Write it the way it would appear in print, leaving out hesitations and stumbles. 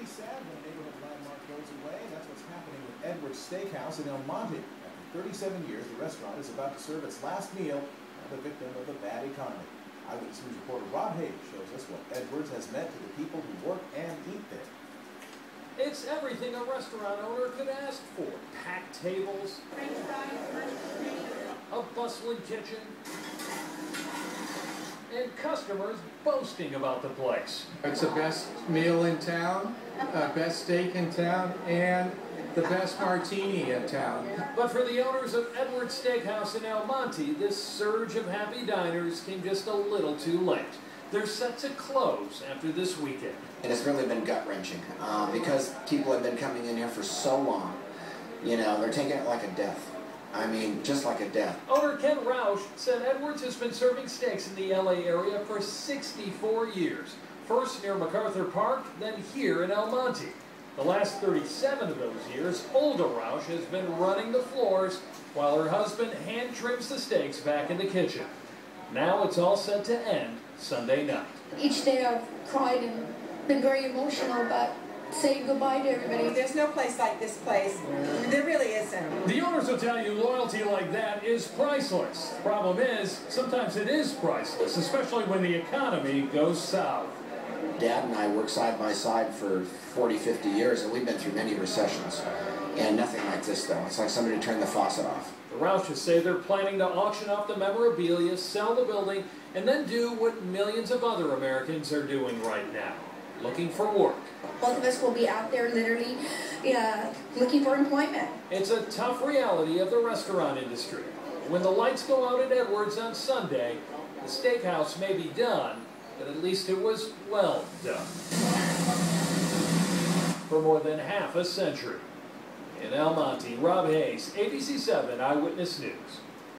be sad when a neighborhood landmark goes away, and that's what's happening with Edwards Steakhouse in El Monte. After 37 years, the restaurant is about to serve its last meal, the victim of the bad economy. Eyewitness News reporter Rob Hayes shows us what Edwards has meant to the people who work and eat there. It's everything a restaurant owner could ask for. Packed tables, a bustling kitchen, and customers boasting about the place. It's the best meal in town, best steak in town, and the best martini in town. But for the owners of Edwards Steakhouse in El Monte, this surge of happy diners came just a little too late. They're set to close after this weekend. And it's really been gut-wrenching because people have been coming in here for so long. You know, they're taking it like a death. I mean, just like a death. Owner Ken Roush said Edwards has been serving steaks in the LA area for 64 years. First near MacArthur Park, then here in El Monte. The last 37 of those years, Hulda Roush has been running the floors while her husband hand trims the steaks back in the kitchen. Now it's all set to end Sunday night. Each day I've cried and been very emotional about saying goodbye to everybody. There's no place like this place. There really isn't. The owners will tell you loyalty like that is priceless. The problem is, sometimes it is priceless, especially when the economy goes south. Dad and I work side by side for 40, 50 years, and we've been through many recessions. And nothing like this, though. It's like somebody turned the faucet off. The Roushes say they're planning to auction off the memorabilia, sell the building, and then do what millions of other Americans are doing right now. Looking for work. Both of us will be out there literally looking for employment. It's a tough reality of the restaurant industry. When the lights go out at Edwards on Sunday, the steakhouse may be done, but at least it was well done. For more than half a century. In El Monte, Rob Hayes, ABC 7 Eyewitness News.